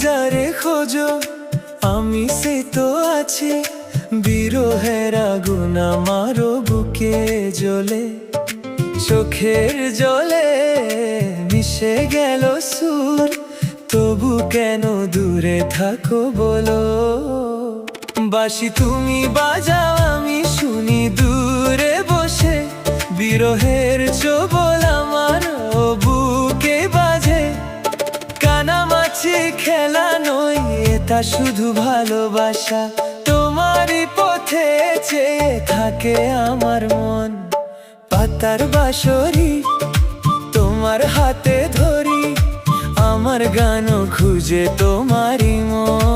যারে খোঁজো আমি সে তো আছি। বিরহের আগুন আমারও বুকে জ্বলে, চোখের জলে মিশে গেল সুর। তবু কেন দূরে থাকো বলো? বাঁশি তুমি বাজাও আমি শুনি দূরে বসে, বিরহের ছোবল আমার বুকে বাজে। কানামাছি খেলা নয়, এটা শুধু ভালোবাসা। তোমারই পথে চেয়ে থাকে আমার মন। পাতার বাঁশরি তোমার হাতে ধরি, আমার গানও খুঁজে তোমারই মন।